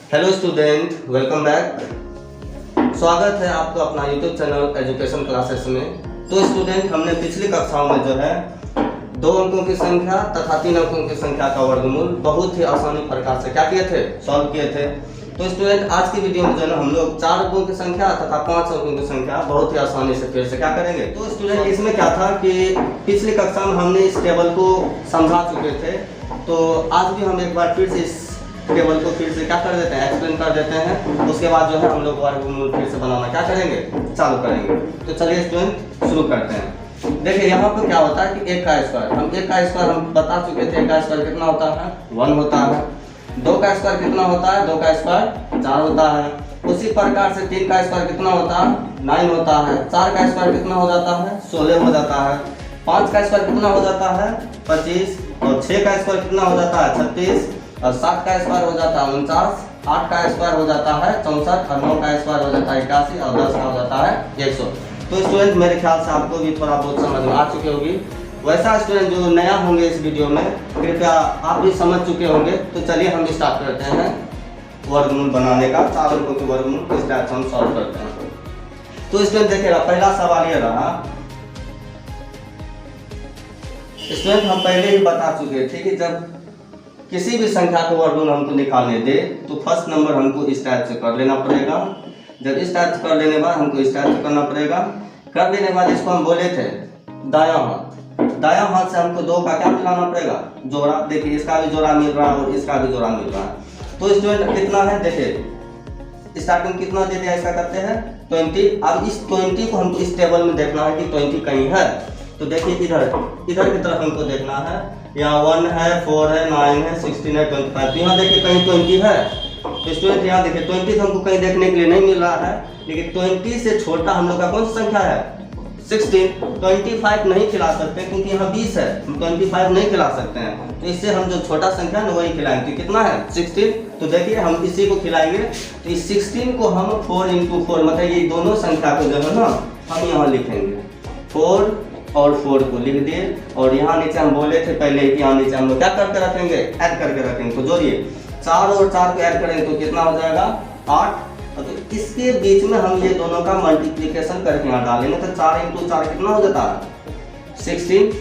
Hello student, welcome back. स्वागत है आपका अपना यूट्यूब चैनल एजुकेशन क्लासेस में। तो स्टूडेंट, हमने पिछली कक्षाओं में जो है 2 अंकों की संख्या तथा 3 अंकों की संख्या का वर्गमूल बहुत ही आसानी प्रकार से क्या किए थे, सॉल्व किए थे। तो स्टूडेंट, आज की वीडियो में जो है हम लोग 4 अंकों की संख्या तथा 5 अंकों की संख्या बहुत ही आसानी से फिर से क्या करेंगे। तो स्टूडेंट, इसमें क्या था कि पिछली कक्षा में हमने इस टेबल को समझा चुके थे, तो आज भी हम एक बार फिर से इस टेबल को फिर से क्या कर देते हैं, एक्सप्लेन कर देते हैं। उसके बाद जो है हम लोग वर्गमूल फिर से बनाना क्या करेंगे, चालू करेंगे। तो चलिए स्टूडेंट शुरू करते हैं। देखिए यहाँ पर क्या होता है कि 1 का स्क्वायर, हम 1 का स्क्वायर हम बता चुके थे। 1 का स्क्वायर कितना होता है, 1 होता है। 2 का स्क्वायर कितना होता है, 2 का स्क्वायर 4 होता है। उसी प्रकार से 3 का स्क्वायर कितना होता है, 9 होता है। 4 का स्क्वायर कितना हो जाता है, 16 हो जाता है। 5 का स्क्वायर कितना हो जाता है, 25। और 6 का स्क्वायर कितना हो जाता है, 36। और 7 का स्क्वायर हो जाता है 49। 8 का स्क्वायर हो जाता है 64। और 9 का स्क्वायर हो जाता है 81। और 10 का हो जाता है 100। तो स्टूडेंट, मेरे ख्याल से आपको भी थोड़ा बहुत समझ में आ चुकी होगी। वैसा स्टूडेंट जो नया होंगे इस वीडियो में, कृपया आप भी समझ चुके होंगे। तो चलिए हम स्टार्ट करते हैं वर्गमूल बनाने का। 4 अंकों के वर्गमूल किस टाइप से हम सॉल्व करते हैं। तो स्टूडेंट देखिएगा, पहला सवाल ये रहा। स्टूडेंट, हम पहले ही बता चुके थे कि जब किसी भी संख्या को वर्गमूल हमको निकालने दे तो फर्स्ट नंबर हमको इस टाइप से कर लेना पड़ेगा। जब इस टाइप से कर लेने बाद हमको इस टाइप से करना पड़ेगा। कर लेने बाद इसको हम बोले थे दायां हाथ। दायां हाथ से हमको 2 का क्या मिलाना पड़ेगा, जोड़ा। देखिए इसका भी जोड़ा मिल रहा है और इसका भी जोड़ा मिल रहा है। तो स्टूडेंट कितना है, देखिए स्टार्टिंग कितना दे दिया, इसका करते हैं 20। अब इस 20 को हमको इस टेबल में देखना है कि 20 कहीं है। तो देखिए इधर की तरफ हमको देखना है। यहाँ 1 है, 4 है, 9 है, 16 है, 25। यहाँ देखिए कहीं 20 है। तो स्टूडेंट यहाँ देखिए 20 हमको कहीं देखने के लिए नहीं मिल रहा है, लेकिन 20 से छोटा हम लोग का कौन सी संख्या है, 16। 25 नहीं खिला सकते क्योंकि यहाँ 20 है, हम 25 नहीं खिला सकते हैं। तो इससे हम जो छोटा संख्या है वही खिलाएंगे। तो कितना है, 16। तो देखिए हम इसी को खिलाएंगे। तो इस 16 को हम 4 × 4 मतलब ये दोनों संख्या को जो है ना हम यहाँ लिखेंगे। 4 और 4 को लिख दिए। और यहाँ नीचे हम बोले थे पहले कि यहाँ नीचे हम लोग क्या करके रखेंगे, ऐड करके रखेंगे। तो जोड़िए 4 और 4 को ऐड करेंगे तो कितना हो जाएगा, 8। तो इसके बीच में हम ये दोनों का मल्टीप्लिकेशन करके यहाँ डालेंगे। तो 4 × 4 कितना हो जाता है, 16।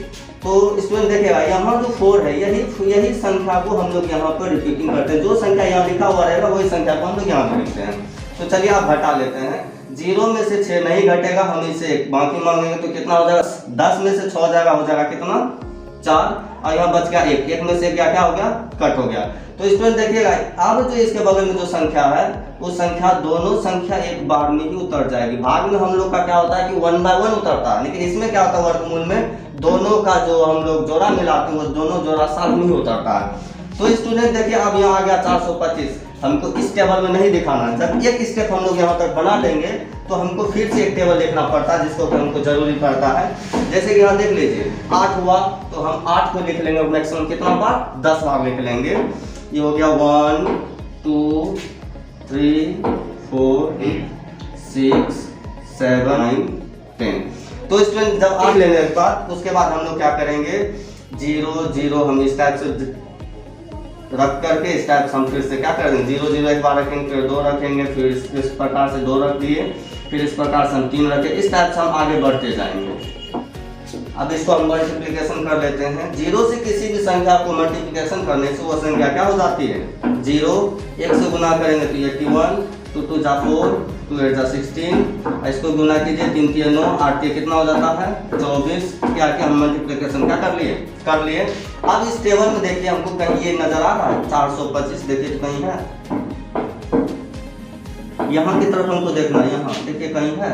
तो इसमें देखिएगा यहाँ जो 4 है यही संख्या को हम लोग यहाँ पर रिपीटिंग करते हैं। जो संख्या यहाँ लिखा हुआ रहेगा वही संख्या को हम लोग यहाँ पर लिखते हैं। तो चलिए आप घटा लेते हैं। 0 में से 6 नहीं घटेगा, हम इसे बाकी मांगेंगे तो कितना हो जाएगा, 10 में से 6 हो जाएगा कितना, 4। और यहाँ बच गया 1। 1 में से क्या हो गया, कट हो गया। तो स्टूडेंट देखिएगा, अब जो इसके बगल में जो संख्या है वो संख्या, दोनों संख्या एक बार में ही उतर जाएगी। भाग में हम लोग का क्या होता है कि 1 by 1 उतरता है, लेकिन इसमें क्या होता है, वर्गमूल में दोनों का जो हम लोग जोड़ा मिलाते हैं वो दोनों जोड़ा साथ में ही उतरता है। तो स्टूडेंट देखिए अब यहाँ आ गया 425। हमको इस टेबल में नहीं दिखाना है। जब एक स्टेप हम लोग यहाँ तक बना लेंगे तो हमको फिर से एक टेबल देखना पड़ता है, जिसको हमको जरूरी पड़ता है। जैसे कि यहाँ देख लीजिए 8 हुआ तो हम 8 को लिख लेंगे मैक्सिमम कितना बार, 10 बार लिख लेंगे। ये हो गया 1 2 3 4 6 7 9 10। तो स्टूडेंट जब 8 लेने के बाद उसके बाद हम लोग क्या करेंगे, 0 0 हम इस टाइप से रख करके इस टाइप से हम फिर से क्या करेंगे, 0 0 एक बार रखेंगे, फिर 2 रखेंगे, फिर इस प्रकार से 2 रख दिए, फिर इस प्रकार से हम 3 रखें। इस टाइप से हम आगे बढ़ते जाएंगे। अब इसको हम मल्टीप्लिकेशन कर लेते हैं। 0 से किसी भी संख्या को मल्टीप्लिकेशन करने से वो संख्या क्या हो जाती है, 0। 1 से गुना करेंगे तो 81, 2 2 जा 4, 2 8 जा 16। इसको गुना कीजिए, 3 3 9, 8 कितना हो जाता है, 24। क्या हम मल्टीप्लिकेशन क्या कर लिए। अब इस टेबल में देखिए हमको कहीं ये नजर आ रहा है 425, देखिए तो कहीं है, यहाँ की तरफ हमको देखना है। यहाँ देखिए कहीं है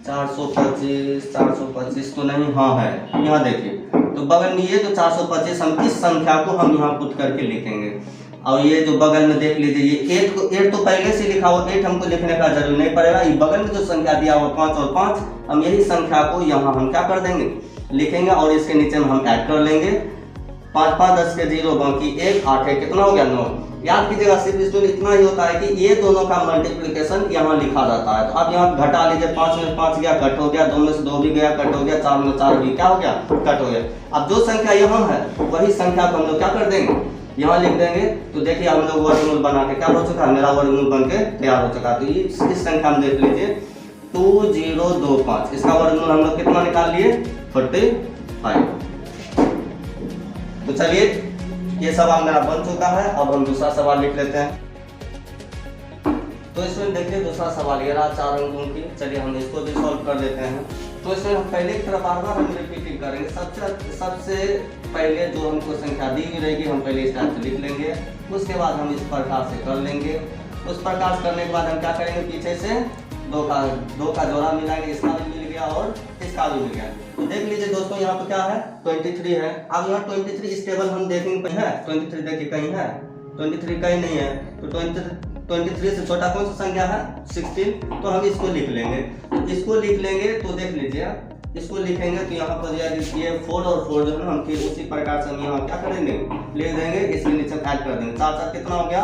425 तो नहीं, हाँ है, यहाँ देखिए। तो बगल में ये तो 425 हम इस संख्या को हम यहाँ पुट करके लिखेंगे। और ये जो बगल में देख लीजिए ये 8 तो पहले से लिखा हुआ, 8 हमको लिखने का जरूरी नहीं पड़ेगा। ये बगल में जो संख्या दिया हुआ 5 और 5, हम यही संख्या को यहाँ हम क्या कर देंगे, लिखेंगे। और इसके नीचे में हम ऐड कर लेंगे। 5 5 10 के 0 बाकी 1 8 है, कितना हो गया 9। याद कीजिएगा सिर्फ स्टूडेंट इतना ही होता है कि ये दोनों का मल्टीप्लिकेशन यहाँ लिखा जाता है। तो अब यहाँ घटा लीजिए, 5 में 5 गया कट हो गया, 2 में से 2 भी गया कट हो गया, 4 में 4 भी क्या हो गया कट हो गया। अब जो संख्या यहाँ है वही संख्या को हम लोग क्या कर देंगे यहाँ लिख देंगे। तो देखिए हम लोग वर्गमूल बना के क्या हो चुका है, मेरा वर्गमूल बन के तैयार हो चुका है। तो इस संख्या में देख लीजिए 2025, इसका वर्गमूल हम लोग कितना निकाल लिए 45। तो चलिए ये सवाल मेरा बन चुका है। अब हम दूसरा सवाल लिख लेते हैं। तो इसमें देखिए दूसरा सवाल ये रहा 4 अंकों की। चलिए हम इसको भी सॉल्व कर लेते हैं। तो इसमें हम पहले की तरह बार बार हम रिपीटिंग करेंगे। सबसे पहले जो हमको संख्या दी हुई रहेगी हम पहले इस टाइप से लिख लेंगे, उसके बाद हम इस प्रकार से कर लेंगे। उस प्रकार से करने के बाद हम क्या करेंगे, पीछे से दो का जोड़ा मिलाएंगे, इसका भी मिल गया और इसका भी मिल गया। तो देख लीजिए दोस्तों यहाँ पे क्या है 23 है। अब यहाँ 23 इस टेबल हम देखेंगे कहीं है 23, देखिए कहीं है 23, कहीं नहीं है। तो 23 से छोटा कौन सा संख्या है 16। तो हम इसको लिख लेंगे। तो इसको लिख लेंगे तो देख लीजिए इसको लिखेंगे तो यहाँ पर ये 4 और 4 जो है हम फिर उसी प्रकार से हम यहाँ क्या करेंगे लिख देंगे, इसके नीचे ऐड कर देंगे। 4 4 कितना हो गया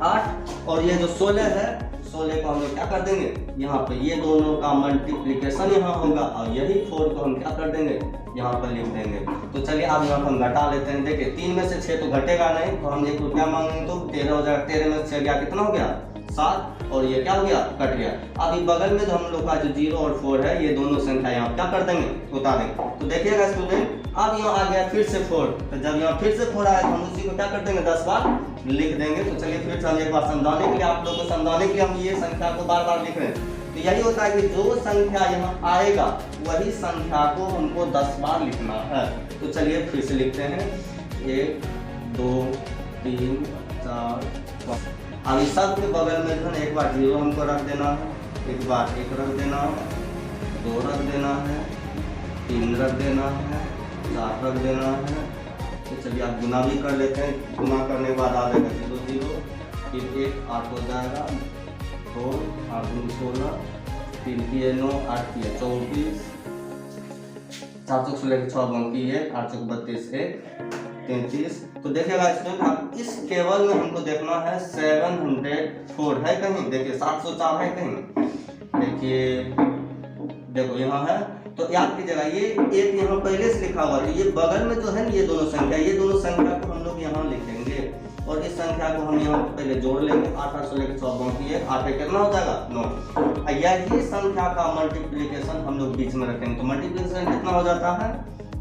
8, और ये जो 16 है 16 को हम लोग क्या कर देंगे यहाँ पे, ये दोनों का मल्टीप्लिकेशन यहाँ होगा और यही 4 को हम क्या कर देंगे यहाँ पर लिख देंगे। तो चलिए अब यहाँ पर हम घटा लेते हैं। देखिए 3 में से 6 तो घटेगा नहीं, तो हम 1 रुपया मांगेंगे तो 13 हो जाएगा। 13 में से 6 गया कितना हो गया 7, और ये क्या हो गया कट गया। अब बगल में जो हम लोग का जो 0 और 4 है ये दोनों संख्या यहाँ क्या कर देंगे उतार देंगे। तो देखिएगा स्टूडेंट अब यहाँ आ गया फिर से 4। तो जब यहाँ फिर से 4 आया तो हम उसी को क्या कर देंगे 10 बार लिख देंगे। तो चलिए फिर से हम एक बार समझाने के लिए आप लोगों को समझाने के लिए हम ये संख्या को बार बार लिख रहे हैं। तो यही होता है कि जो संख्या यहाँ आएगा वही संख्या को हमको 10 बार लिखना है। तो चलिए फिर से लिखते हैं 1 2 3 4 5। अब इस सब के बगल में जो है एक बार 0 हमको रख देना है, एक बार 1 रख देना है, 2 रख देना है, 3 रख देना है, 4 रख देना है। तो चलिए आप गुना भी कर लेते हैं। गुना करने के बाद आ जाएगा 0 0, फिर 1 8 हो जाएगा, 2 8 2 16, 3 3 9 8 3 24, 4 चौक 16 6 बंकी 1 8 चौक 32 1 33। तो देखिएगा इसमें अब इस टेबल में हमको देखना है 704 है कहीं, देखिए 704 है कहीं, देखिए देखो यहाँ है। तो याद कीजिएगा ये एक यहाँ पहले से लिखा हुआ है, ये बगल में जो है ये दोनों संख्या को हम लोग यहाँ लिखेंगे और इस संख्या को हम यहाँ पहले जोड़ लेंगे। 8 8 16 6 बंकी 1 8 कितना हो जाएगा 9। यही संख्या का मल्टीप्लिकेशन हम लोग बीच में रखेंगे। तो मल्टीप्लिकेशन कितना हो जाता है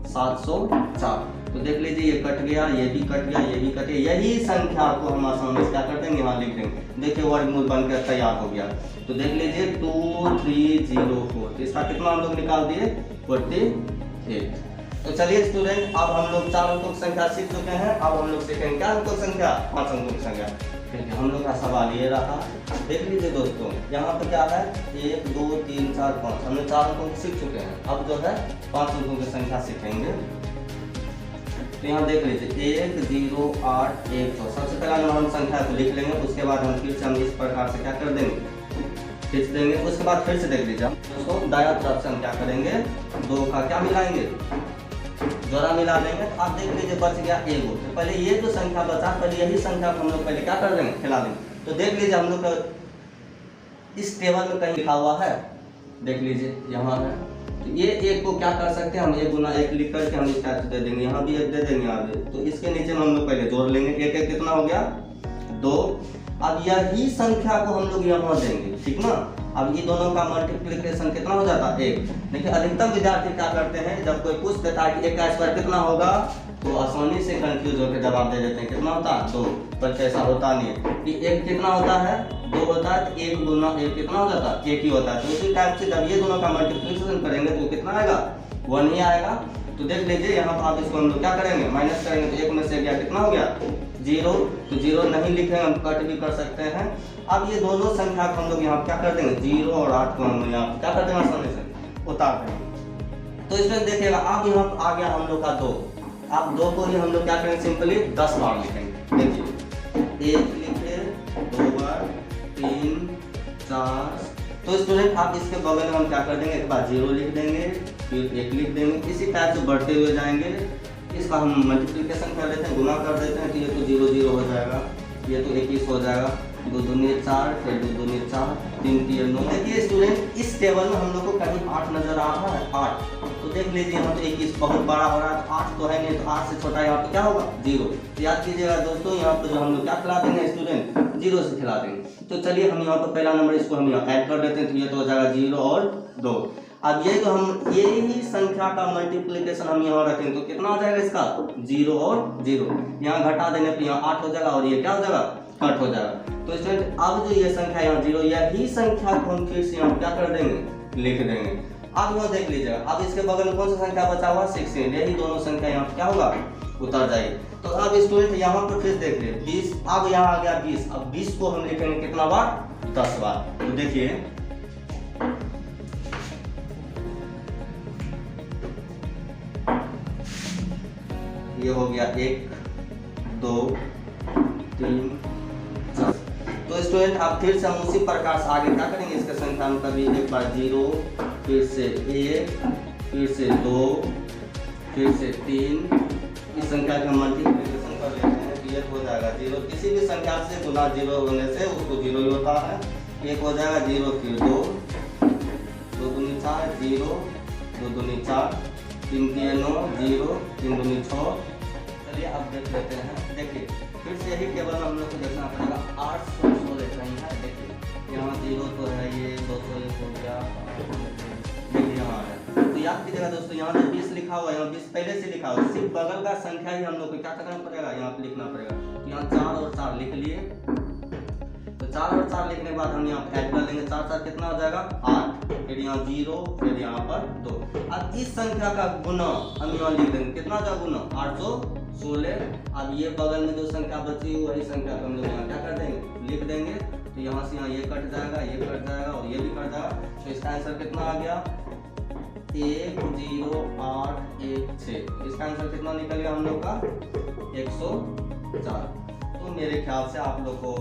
704। तो देख लीजिए ये कट गया, ये भी कट गया, ये भी कट गया। यही संख्या को हम आसानी से क्या कर देंगे यहाँ लिख देंगे। देखिए वर्गमूल बनकर तैयार हो गया। तो देख लीजिए 2304। तो इसका कितना हम लोग निकाल दिए 48। तो चलिए स्टूडेंट अब हम लोग 4 अंकों की संख्या सीख चुके हैं। अब हम लोग सीखेंगे क्या अंकों की संख्या 5 अंकों की संख्या। देखिए हम लोग का सवाल ये रहा, देख लीजिए दोस्तों यहाँ पे क्या है 1 2 3 4 5। हमने 4 अंकों की सीख चुके हैं। अब जो है 5 अंकों की संख्या सीखेंगे। तो यहाँ देख लीजिए 1 0 8 1 6। सबसे पहला नंबर हम संख्या को लिख लेंगे, उसके बाद हम फिर से हम इस प्रकार से क्या कर देंगे खींच देंगे। उसके बाद फिर से देख लीजिए दोस्तों दाया तरफ से हम क्या करेंगे 2 का क्या मिलाएंगे जोड़ा मिला देंगे। तो आप देख लीजिए बच गया 1। तो पहले ये जो संख्या बचा पहले यही संख्या को हम लोग पहले क्या कर देंगे खिला देंगे। तो देख लीजिए हम लोग इस टेबल में कहीं लिखा हुआ है, देख लीजिए यहाँ है। तो ये 1 को क्या कर सकते हैं हम 1 गुना 1 लिख करके हम इस टाइप से दे देंगे, यहाँ भी 1 दे देंगे यहाँ भी। तो इसके नीचे में हम लोग पहले जोड़ लेंगे 1 1 कितना हो गया 2। अब यही संख्या को हम लोग यहाँ देंगे, ठीक ना। अब ये दोनों का मल्टीप्लिकेशन कितना हो जाता है 1। देखिए अधिकतम विद्यार्थी क्या करते हैं जब कोई पूछ देता है कि 1 का स्क्वायर कितना होगा तो आसानी से कंफ्यूज होकर जवाब दे देते हैं कितना होता है 2। पर ऐसा होता नहीं है कि 1 कितना होता है 2 होता है। तो 1 गुना 1 कितना हो जाता है 1 ही होता है। तो उसी टाइप से जब ये दोनों का मल्टीप्लिकेशन करेंगे तो कितना आएगा 1 ही आएगा। तो देख लीजिए यहाँ पर आप इसको हम लोग क्या करेंगे माइनस करेंगे। तो 1 में से गया कितना हो गया 0। तो 0 नहीं लिखेंगे हम कट भी कर सकते हैं। अब ये दोनों संख्या को हम लोग यहाँ क्या कर देंगे 0 और 8 को हम यहाँ क्या कर देंगे आसानी से उतार देंगे। तो इसमें देखिएगा अब यहाँ आ गया हम लोग का 2। अब 2 को ही हम लोग क्या करेंगे सिंपली 10 बार लिखेंगे। देखिए 1 लिखे 2 बार 3 4। तो स्टूडेंट आप इसके बगल में हम क्या कर देंगे एक बार 0 लिख देंगे फिर 1 लिख देंगे। इसी टाइप से बढ़ते हुए जाएंगे। इसका हम मल्टीप्लिकेशन कर लेते हैं गुना कर देते हैं। तो ये तो 0 0 हो जाएगा, ये तो 21 हो जाएगा। 2 दूनी 4 फिर 2 दूनी 4 3 3 9। देखिए स्टूडेंट इस टेबल में हम लोग को कहीं 8 नजर आ रहा है 8। तो देख लीजिए यहाँ पे 21 बहुत बड़ा हो रहा है, तो 8 तो है नहीं, तो 8 से छोटा यहाँ पे क्या होगा 0। तो याद कीजिएगा दोस्तों, यहाँ पे जो हम लोग क्या खिला देंगे स्टूडेंट 0 से खिला देंगे। तो चलिए हम यहाँ पर पहला नंबर इसको हम यहाँ ऐड कर देते हैं, तो ये तो हो जाएगा 0 और 2। अब ये जो हम ये ही संख्या का मल्टीप्लिकेशन हम यहाँ रखेंगे तो कितना हो जाएगा इसका 0 और 0, यहाँ घटा देने पर यहाँ 8 हो जाएगा और ये क्या हो जाएगा कट हो जाएगा। तो स्टूडेंट अब जो ये संख्या यहाँ 0, यही संख्या को हम फिर से यहाँ क्या कर देंगे लिख देंगे। अब यहाँ देख लीजिएगा, अब इसके बगल में कौन सा संख्या बचा हुआ 16, यही दोनों संख्या यहाँ क्या होगा उतर जाएगी। तो अब स्टूडेंट यहाँ पर फिर देख ले 20, अब यहाँ आ गया 20, अब 20 को हम लिखेंगे कितना बार 10 बार। तो देखिए ये हो गया 1 2 3 4। तो स्टूडेंट अब फिर से हम उसी प्रकार से आगे क्या करेंगे, इसके संख्या में कभी एक बार 0, फिर से 1, फिर से 2, फिर से 3, इस संख्या का मल्टीप्लिकेशन कर लेते हैं तो ये हो जाएगा 0। किसी भी संख्या से गुना 0 होने से उसको 0 ही होता है। 1 हो जाएगा 0, फिर 2, 2 दूनी 4, 0, 2 दूनी 4, 3 3 9, 0, 3 दूनी 6। चलिए अब देख लेते हैं, देखिए फिर से यही टेबल में हम लोग को देखना पड़ेगा 800 देख रहे हैं। देखिए यहाँ 0 तो है, ये 201 हो गया, देखिए यहाँ है। तो याद कीजिएगा दोस्तों, यहाँ जो 20 लिखा हुआ है, यहाँ 20 पहले से लिखा हुआ है, सिर्फ बगल का संख्या ही हम लोग को क्या करना पड़ेगा यहाँ पे लिखना पड़ेगा। तो यहाँ 4 और 4 लिख लिए, तो 4 और 4 लिखने के बाद हम यहाँ ऐड कर लेंगे, 4 4 कितना हो जाएगा 8, फिर यहाँ 0, फिर यहाँ पर 2। अब इस संख्या का गुना हम यहाँ लिख देंगे, कितना का गुना 816। अब ये बगल में जो संख्या बची हुई वही संख्या को हम लोग यहाँ क्या कर देंगे लिख देंगे। तो यहाँ से यहाँ ये कट जाएगा, ये कट जाएगा और ये भी कट जाएगा। तो इसका आंसर कितना आ गया 10816। इसका आंसर कितना निकल गया हम लोग का 104। तो मेरे ख्याल से आप लोग को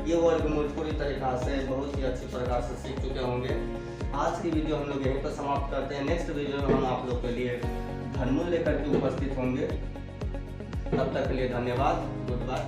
ये वर्गमूल पूरी तरीका से बहुत ही अच्छी प्रकार से सीख चुके होंगे। आज की वीडियो हम लोग यहीं पर समाप्त करते हैं। नेक्स्ट वीडियो में हम आप लोग के लिए घनमूल लेकर के उपस्थित होंगे। तब तक के लिए धन्यवाद, गुड बाय।